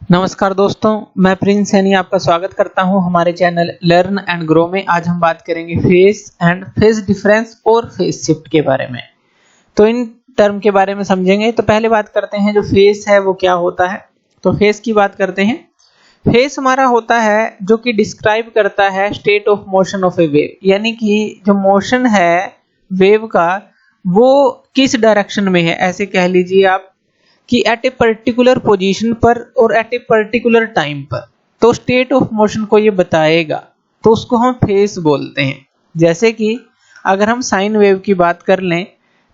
नमस्कार दोस्तों, मैं प्रिंस सैनी आपका स्वागत करता हूं हमारे चैनल लर्न एंड ग्रो में। आज हम बात करेंगे फेस एंड फेस डिफरेंस और फेस शिफ्ट के बारे में। तो इन टर्म के बारे में समझेंगे। तो पहले बात करते हैं जो फेस है वो क्या होता है। तो फेस की बात करते हैं। फेस हमारा होता है जो कि डिस्क्राइब करता है state of motion of A wave, यानी कि जो मोशन है वेव का वो किस डायरेक्शन में है, ऐसे कह लीजिए आप कि एट ए पर्टिकुलर पोजीशन पर और एट ए पर्टिकुलर टाइम पर, तो स्टेट ऑफ मोशन को ये बताएगा, तो उसको हम फेस बोलते हैं। जैसे कि अगर हम साइन वेव की बात कर लें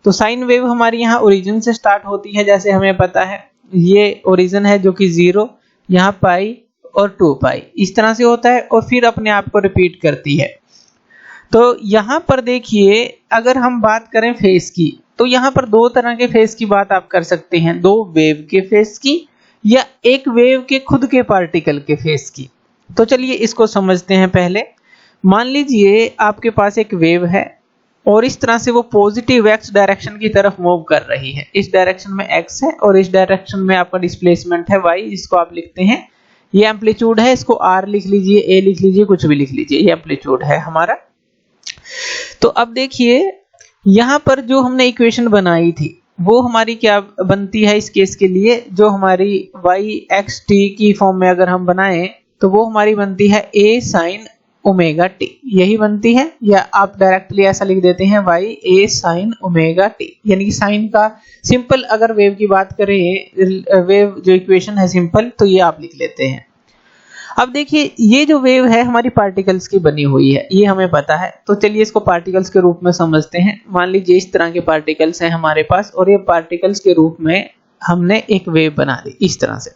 तो साइन वेव हमारी यहाँ ओरिजिन से स्टार्ट होती है। जैसे हमें पता है ये ओरिजिन है जो कि 0, यहाँ पाई और 2 पाई इस तरह से होता है और फिर अपने आप को रिपीट करती है। तो यहाँ पर देखिए, अगर हम बात करें फेस की तो यहाँ पर दो तरह के फेस की बात आप कर सकते हैं, दो वेव के फेस की या एक वेव के खुद के पार्टिकल के फेस की। तो चलिए इसको समझते हैं। पहले मान लीजिए आपके पास एक वेव है और इस तरह से वो पॉजिटिव एक्स डायरेक्शन की तरफ मूव कर रही है। इस डायरेक्शन में एक्स है और इस डायरेक्शन में आपका डिस्प्लेसमेंट है वाई, जिसको आप लिखते हैं ये एम्पलीट्यूड है। इसको आर लिख लीजिए, ए लिख लीजिए, कुछ भी लिख लीजिए, ये एम्पलीट्यूड है हमारा। तो अब देखिए यहाँ पर जो हमने इक्वेशन बनाई थी वो हमारी क्या बनती है इस केस के लिए, जो हमारी y x t की फॉर्म में अगर हम बनाएं तो वो हमारी बनती है a sin ओमेगा t, यही बनती है। या आप डायरेक्टली ऐसा लिख देते हैं y a sin omega t, यानी कि साइन का सिंपल अगर वेव की बात करें, वेव जो इक्वेशन है सिंपल, तो ये आप लिख लेते हैं। अब देखिए ये जो वेव है हमारी पार्टिकल्स की बनी हुई है, ये हमें पता है। तो चलिए इसको पार्टिकल्स के रूप में समझते हैं। मान लीजिए इस तरह के पार्टिकल्स हैं हमारे पास और ये पार्टिकल्स के रूप में हमने एक वेव बना दी इस तरह से।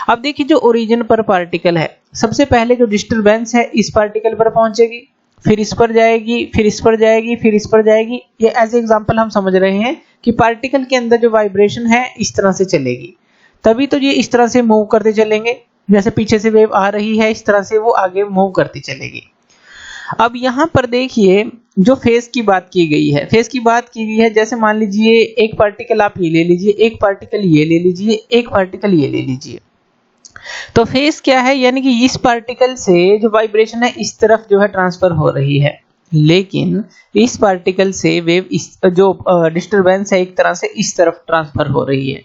अब देखिए जो ओरिजिन पर पार्टिकल है, सबसे पहले जो डिस्टरबेंस है इस पार्टिकल पर पहुंचेगी, फिर इस पर जाएगी, फिर इस पर जाएगी, फिर इस पर जाएगी। ये एज एग्जाम्पल हम समझ रहे हैं कि पार्टिकल के अंदर जो वाइब्रेशन है इस तरह से चलेगी, तभी तो ये इस तरह से मूव करते चलेंगे। जैसे पीछे से वेव आ रही है इस तरह से वो आगे मूव करती चलेगी। अब यहाँ पर देखिए जो फेस की बात की गई है, फेस की बात की गई है, जैसे मान लीजिए एक पार्टिकल आप ये ले लीजिए, एक पार्टिकल ये ले लीजिए, एक पार्टिकल ये ले लीजिए। तो फेस क्या है, यानी कि इस पार्टिकल से जो वाइब्रेशन है इस तरफ जो है ट्रांसफर हो रही है, लेकिन इस पार्टिकल से वेव इस जो डिस्टरबेंस है एक तरह से इस तरफ ट्रांसफर हो रही है,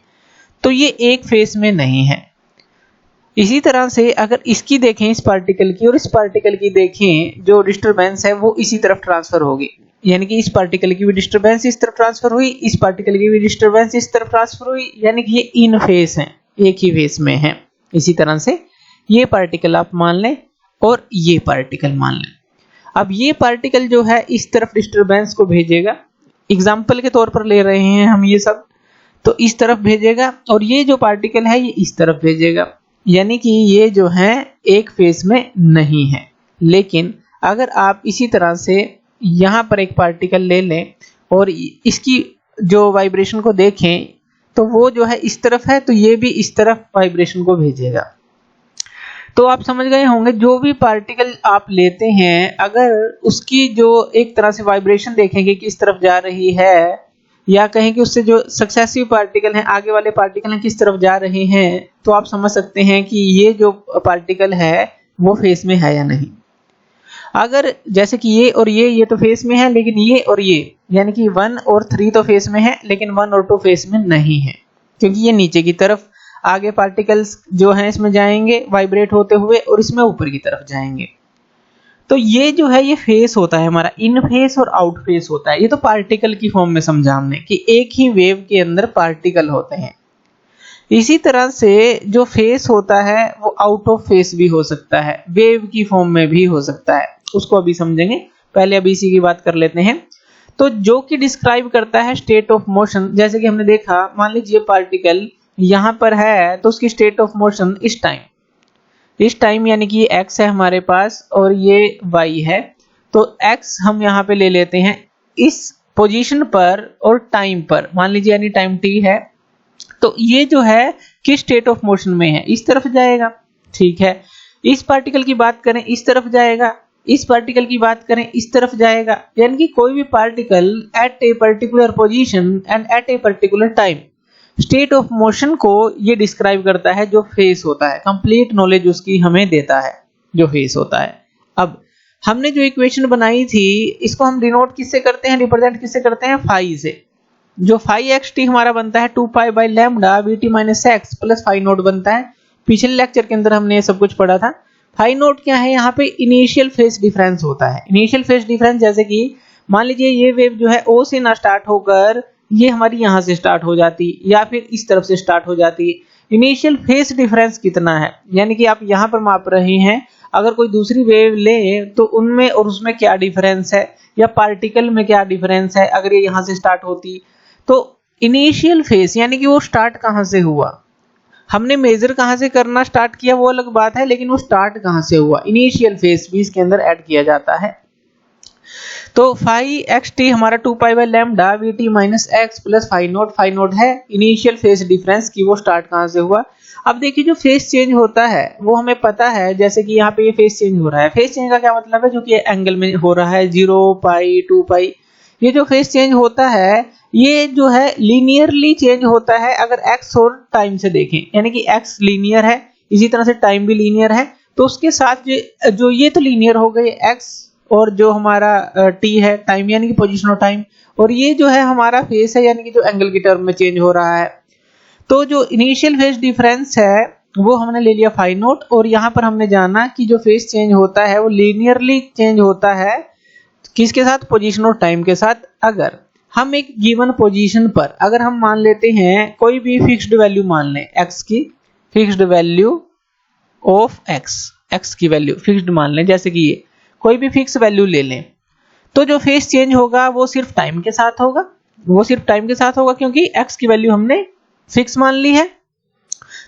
तो ये एक फेस में नहीं है। इसी तरह से अगर इसकी देखें इस पार्टिकल की और इस पार्टिकल की देखें, जो डिस्टरबेंस है वो इसी तरफ ट्रांसफर होगी, यानी कि इस पार्टिकल की भी डिस्टरबेंस इस तरफ ट्रांसफर हुई, इस पार्टिकल की भी डिस्टरबेंस इस तरफ ट्रांसफर हुई, यानी कि ये इन फेस हैं, एक ही फेस में है। इसी तरह से ये पार्टिकल आप मान लें और ये पार्टिकल मान लें। अब ये पार्टिकल जो है इस तरफ डिस्टरबेंस को भेजेगा, एग्जाम्पल के तौर पर ले रहे हैं हम ये सब, तो इस तरफ भेजेगा, और ये जो पार्टिकल है ये इस तरफ भेजेगा, यानी कि ये जो है एक फेस में नहीं है। लेकिन अगर आप इसी तरह से यहाँ पर एक पार्टिकल ले लें और इसकी जो वाइब्रेशन को देखें तो वो जो है इस तरफ है, तो ये भी इस तरफ वाइब्रेशन को भेजेगा। तो आप समझ गए होंगे जो भी पार्टिकल आप लेते हैं अगर उसकी जो एक तरह से वाइब्रेशन देखेंगे कि इस तरफ जा रही है, या कहें कि उससे जो सक्सेसिव पार्टिकल हैं, आगे वाले पार्टिकल हैं, किस तरफ जा रहे हैं, तो आप समझ सकते हैं कि ये जो पार्टिकल है वो फेस में है या नहीं। अगर जैसे कि ये और ये तो फेस में है, लेकिन ये और ये यानी कि 1 और 3 तो फेस में है, लेकिन 1 और 2 फेस में नहीं है, क्योंकि ये नीचे की तरफ आगे पार्टिकल्स जो हैं इसमें जाएंगे वाइब्रेट होते हुए और इसमें ऊपर की तरफ जाएंगे। तो ये जो है ये फेस होता है हमारा, इन फेस और आउट फेस होता है। ये तो पार्टिकल की फॉर्म में समझा हमने कि एक ही वेव के अंदर पार्टिकल होते हैं। इसी तरह से जो फेस होता है वो आउट ऑफ फेस भी हो सकता है, वेव की फॉर्म में भी हो सकता है, उसको अभी समझेंगे। पहले अभी इसी की बात कर लेते हैं। तो जो कि डिस्क्राइब करता है स्टेट ऑफ मोशन, जैसे कि हमने देखा, मान लीजिए पार्टिकल यहाँ पर है तो उसकी स्टेट ऑफ मोशन इस टाइम यानी कि ये x है हमारे पास और ये y है, तो x हम यहाँ पे ले लेते हैं इस पोजीशन पर और टाइम पर, मान लीजिए यानी टाइम t है, तो ये जो है किस स्टेट ऑफ मोशन में है, इस तरफ जाएगा। ठीक है, इस पार्टिकल की बात करें इस तरफ जाएगा, इस पार्टिकल की बात करें इस तरफ जाएगा, यानी कि कोई भी particle at a particular position and at a particular time state of motion को ये डिस्क्राइब करता है जो फेस होता है, कंप्लीट नॉलेज उसकी हमें देता है जो फेस होता है। अब हमने जो इक्वेशन बनाई थी इसको हम डिनोट किससे करते हैं, रिप्रेजेंट किससे करते हैं, फाई से। जो फाई एक्स टी हमारा बनता है 2 pi by lambda v t minus x plus phi nought बनता है। पिछले लेक्चर के अंदर हमने ये सब कुछ पढ़ा था। फाई नोट क्या है, यहाँ पे इनिशियल फेज डिफरेंस होता है। इनिशियल फेज डिफरेंस जैसे कि मान लीजिए ये वेव जो है ओ से ना स्टार्ट होकर ये हमारी यहाँ से स्टार्ट हो जाती या फिर इस तरफ से स्टार्ट हो जाती। इनिशियल फेज डिफरेंस कितना है, यानी कि आप यहाँ पर माप रहे हैं, अगर कोई दूसरी वेव ले तो उनमें और उसमें क्या डिफरेंस है, या पार्टिकल में क्या डिफरेंस है अगर ये यहाँ से स्टार्ट होती। तो इनिशियल फेज यानी कि वो स्टार्ट कहाँ से हुआ, हमने मेजर कहाँ से करना स्टार्ट किया वो अलग बात है, लेकिन वो स्टार्ट कहाँ से हुआ, इनिशियल फेज भी इसके अंदर ऐड किया जाता है। तो फाई एक्स टी हमारा 2 pi by lambda v t minus x plus phi nought है इनिशियल फेज डिफरेंस की वो स्टार्ट कहाँ से हुआ। अब देखिए जो फेज चेंज होता है वो हमें पता है, जैसे कि यहाँ पे ये फेज चेंज हो रहा है। फेज चेंज का क्या मतलब है, जो कि एंगल में हो रहा है 0 पाई 2 पाई। ये जो फेज चेंज होता है ये जो है लीनियरली चेंज होता है अगर एक्स और टाइम से देखें, यानी कि एक्स लीनियर है इसी तरह से टाइम भी लीनियर है, तो उसके साथ जो ये तो लीनियर हो गए एक्स और जो हमारा टी है टाइम यानी कि पोजीशन ऑफ टाइम, और ये जो है हमारा फेज है यानी कि जो एंगल की टर्म में चेंज हो रहा है। तो जो इनिशियल फेज डिफरेंस है वो हमने ले लिया फाई नोट, और यहाँ पर हमने जाना कि जो फेज चेंज होता है वो लीनियरली चेंज होता है किसके साथ, पोजीशन ऑफ टाइम के साथ। अगर हम एक गिवन पोजीशन पर अगर हम मान लेते हैं कोई भी फिक्स्ड वैल्यू मान लें, एक्स की फिक्स्ड वैल्यू ऑफ एक्स की वैल्यू फिक्स्ड मान लें, जैसे कि ये कोई भी फिक्स वैल्यू ले लें, तो जो फेज चेंज होगा वो सिर्फ टाइम के साथ होगा, क्योंकि एक्स की वैल्यू हमने फिक्स मान ली है।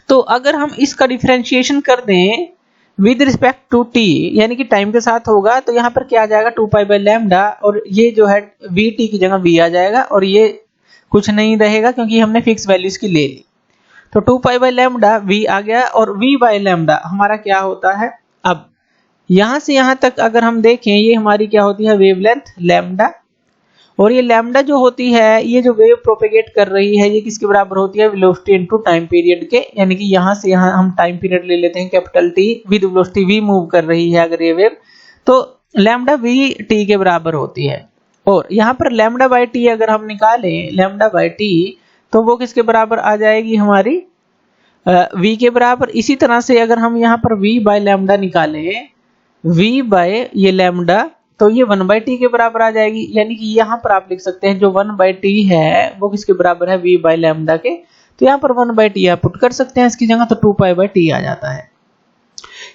तो अगर हम इसका डिफरेंशिएशन कर दें विद रिस्पेक्ट टू टी यानी कि टाइम के साथ होगा, तो यहाँ पर क्या आ जाएगा 2 पाई बाई लैम्डा, और ये जो है वी टी की जगह वी आ जाएगा, और ये कुछ नहीं रहेगा क्योंकि हमने फिक्स वैल्यूज की ले ली। तो 2 पाई बाई लैम्डा वी आ गया, और वी बाई लैम्डा हमारा क्या होता है। अब यहाँ से यहाँ तक अगर हम देखें ये हमारी क्या होती है, वेवलेंथ लैम्डा, और ये लैम्डा जो होती है ये जो वेव प्रोपेगेट कर रही है ये किसके बराबर होती है, वेलोसिटी इनटू टाइम पीरियड के, यानी कि यहाँ से यहाँ हम टाइम पीरियड ले लेते हैं capital T, with velocity v move कर रही है अगर ये वेव, तो लैम्डा वी टी के बराबर होती है। और यहाँ पर लैम्डा बाई टी अगर हम निकालें लैम्डा बाई टी, तो वो किसके बराबर आ जाएगी हमारी v के बराबर। इसी तरह से अगर हम यहाँ पर v बाई लैम्डा निकालें, v बाय ये लैम्डा, तो ये 1/t के बराबर आ जाएगी, यानी कि यहाँ पर आप लिख सकते हैं जो 1/t है वो किसके बराबर है, v बाय लैम्डा के। तो यहाँ पर 1/t आप पुट कर सकते हैं इसकी जगह, तो 2 पाई बाई टी आ जाता है।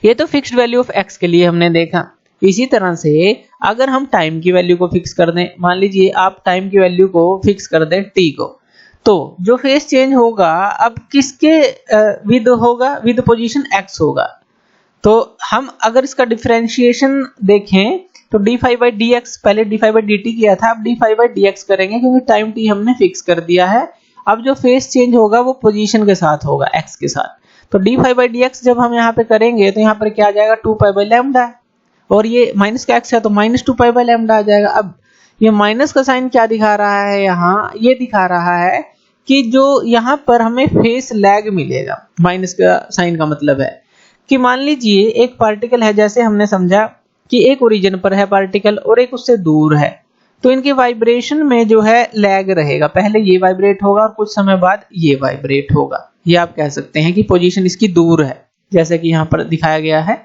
ये तो फिक्स्ड वैल्यू ऑफ x के लिए हमने देखा। इसी तरह से अगर हम टाइम की वैल्यू को फिक्स कर दें, मान लीजिए आप टाइम की वैल्यू को फिक्स कर दें t को, तो जो फेज चेंज होगा अब किसके विद होगा, विद पोजीशन x होगा। तो हम अगर इसका डिफरेंशिएशन देखें तो D phi by D X, पहले D phi by D T किया था, अब D phi by D X करेंगे क्योंकि टाइम टी हमने फिक्स कर दिया है। अब जो फेज चेंज होगा वो पोजीशन के साथ होगा, एक्स के साथ। तो D phi by D x जब हम यहाँ पे करेंगे तो यहाँ पर क्या आ जाएगा 2 पाई बाई लैम्डा, और ये माइनस का एक्स है तो माइनस 2 पाई बाई लैम्डा आ जाएगा। अब ये माइनस का साइन क्या दिखा रहा है, यहाँ ये दिखा रहा है कि जो यहाँ पर हमें फेस लैग मिलेगा। माइनस का साइन का मतलब है कि मान लीजिए एक पार्टिकल है, जैसे हमने समझा कि एक ओरिजिन पर है पार्टिकल और एक उससे दूर है, तो इनके वाइब्रेशन में जो है लैग रहेगा, पहले ये वाइब्रेट होगा और कुछ समय बाद ये वाइब्रेट होगा। ये आप कह सकते हैं कि पोजीशन इसकी दूर है, जैसे कि यहाँ पर दिखाया गया है।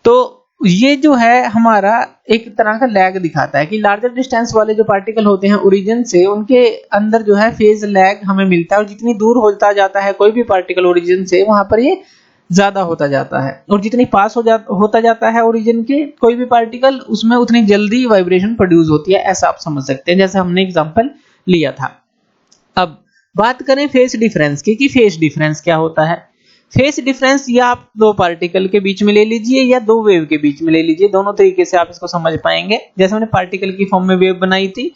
तो ये जो है हमारा एक तरह का लैग दिखाता है कि लार्जर डिस्टेंस वाले जो पार्टिकल होते हैं ओरिजिन से, उनके अंदर जो है फेज लैग हमें मिलता है, और जितनी दूर होता जाता है कोई भी पार्टिकल ओरिजिन से, वहां पर ये ज्यादा होता जाता है, और जितनी पास होता जाता है ओरिजिन के कोई भी पार्टिकल, उसमें उतनी जल्दी वाइब्रेशन प्रोड्यूस होती है, ऐसा आप समझ सकते हैं, जैसे हमने एग्जांपल लिया था। अब बात करें फेज डिफरेंस की कि फेज डिफरेंस क्या होता है। फेज डिफरेंस या आप दो पार्टिकल के बीच में ले लीजिए या दो वेव के बीच में ले लीजिए, दोनों तरीके से आप इसको समझ पाएंगे। जैसे हमने पार्टिकल की फॉर्म में वेव बनाई थी,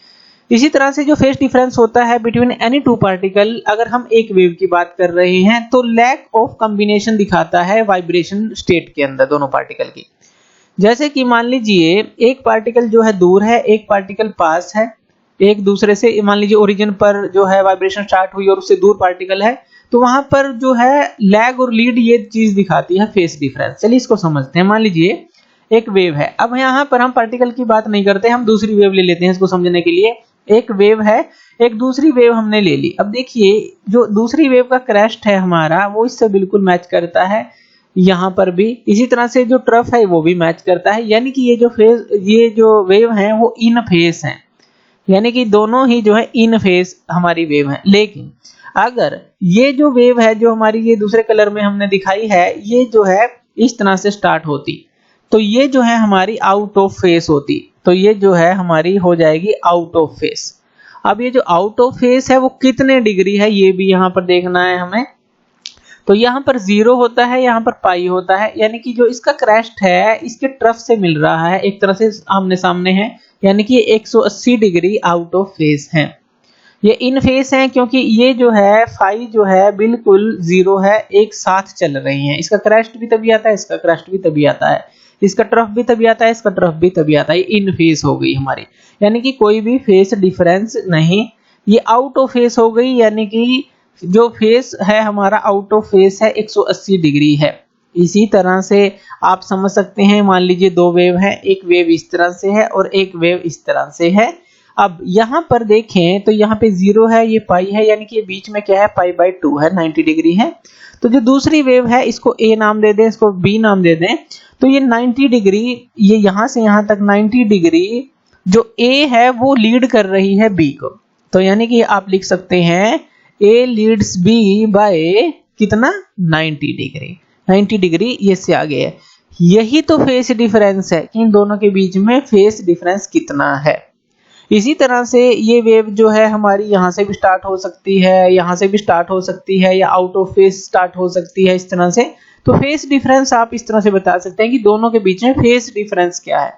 इसी तरह से जो फेज डिफरेंस होता है बिटवीन एनी टू पार्टिकल, अगर हम एक वेव की बात कर रहे हैं तो लैक ऑफ कॉम्बिनेशन दिखाता है वाइब्रेशन स्टेट के अंदर दोनों पार्टिकल की। जैसे कि मान लीजिए एक पार्टिकल जो है दूर है, एक पार्टिकल पास है, एक दूसरे से, मान लीजिए ओरिजिन पर जो है वाइब्रेशन स्टार्ट हुई और उससे दूर पार्टिकल है, तो वहां पर जो है लैग और लीड ये चीज दिखाती है फेस डिफरेंस। चलिए इसको समझते हैं। मान लीजिए एक वेव है, अब यहाँ पर हम पार्टिकल की बात नहीं करते, हम दूसरी वेव ले लेते हैं इसको समझने के लिए। एक वेव है, एक दूसरी वेव हमने ले ली। अब देखिए जो दूसरी वेव का क्रेस्ट है हमारा वो इससे बिल्कुल मैच करता है, यहाँ पर भी इसी तरह से जो ट्रफ है वो भी मैच करता है, यानी कि ये जो वेव है वो इन फेस है, यानी कि दोनों ही जो है इन फेस हमारी वेव है। लेकिन अगर ये जो वेव है जो हमारी ये दूसरे कलर में हमने दिखाई है, ये जो है इस तरह से स्टार्ट होती, तो ये जो है हमारी आउट ऑफ फेस होती, तो ये जो है हमारी हो जाएगी आउट ऑफ फेस। अब ये जो आउट ऑफ फेस है वो कितने डिग्री है ये भी यहाँ पर देखना है हमें। तो यहाँ पर 0 होता है, यहाँ पर पाई होता है, यानी कि जो इसका क्रेस्ट है इसके ट्रफ से मिल रहा है, एक तरह से आमने सामने है, यानी कि 180 डिग्री आउट ऑफ फेस है। ये इन फेस है क्योंकि ये जो है फाई जो है बिल्कुल 0 है, एक साथ चल रही हैं। इसका क्रेस्ट भी तभी आता है, इसका क्रेस्ट भी तभी आता है, इसका ट्रफ भी तभी आता है, इसका ट्रफ भी तभी आता है। इन फेस हो गई हमारी, यानी कि कोई भी फेस डिफरेंस नहीं। ये आउट ऑफ फेस हो गई, यानी कि जो फेस है हमारा आउट ऑफ फेस है 180 डिग्री है। इसी तरह से आप समझ सकते हैं, मान लीजिए दो वेव है, एक वेव इस तरह से है और एक वेव इस तरह से है। अब यहाँ पर देखें तो यहाँ पे 0 है, ये पाई है, यानी कि बीच में क्या है π/2 है, 90 डिग्री है। तो जो दूसरी वेव है इसको A नाम दे दें, इसको B नाम दे दें, तो ये 90 डिग्री, ये यहाँ से यहाँ तक 90 डिग्री जो A है वो लीड कर रही है B को। तो यानी कि आप लिख सकते हैं A लीड्स B बाय कितना 90 डिग्री, 90 ये इससे आगे है। यही तो फेस डिफरेंस है कि इन दोनों के बीच में फेस डिफरेंस कितना है। इसी तरह से ये वेव जो है हमारी यहाँ से भी स्टार्ट हो सकती है, यहाँ से भी स्टार्ट हो सकती है, या आउट ऑफ फेस स्टार्ट हो सकती है इस तरह से। तो फेस डिफरेंस आप इस तरह से बता सकते हैं कि दोनों के बीच में फेस डिफरेंस क्या है।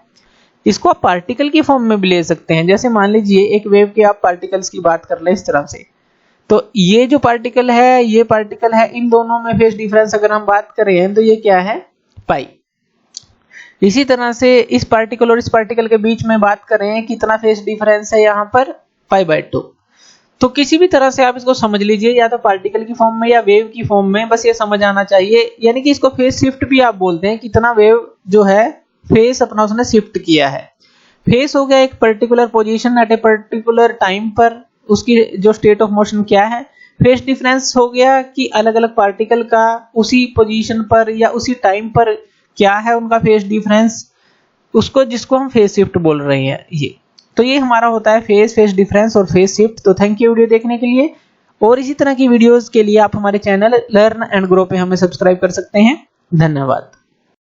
इसको आप पार्टिकल की फॉर्म में भी ले सकते हैं। जैसे मान लीजिए एक वेव के आप पार्टिकल्स की बात कर ले इस तरह से, तो ये जो पार्टिकल है ये पार्टिकल है, इन दोनों में फेस डिफरेंस अगर हम बात करें तो ये क्या है पाई। इसी तरह से इस पार्टिकल और इस पार्टिकल के बीच में बात करें कितना फेस डिफरेंस है यहाँ पर π/2। तो किसी भी तरह से आप इसको समझ लीजिए, या तो पार्टिकल की फॉर्म में या वेव की फॉर्म में, बस ये समझ आना चाहिए। यानी कि इसको फेस शिफ्ट भी आप बोलते हैं, कितना वेव जो है फेस अपना उसने शिफ्ट किया है। फेस हो गया एक particular position at a particular time पर, उसकी जो स्टेट ऑफ मोशन क्या है। फेस डिफरेंस हो गया कि अलग अलग पार्टिकल का उसी पोजीशन पर या उसी टाइम पर क्या है उनका फेस डिफरेंस, उसको जिसको हम फेस शिफ्ट बोल रहे हैं ये। तो ये हमारा होता है फेस डिफरेंस और फेस शिफ्ट। तो थैंक यू वीडियो देखने के लिए, और इसी तरह की वीडियोस के लिए आप हमारे चैनल लर्न एंड ग्रो पे हमें सब्सक्राइब कर सकते हैं। धन्यवाद।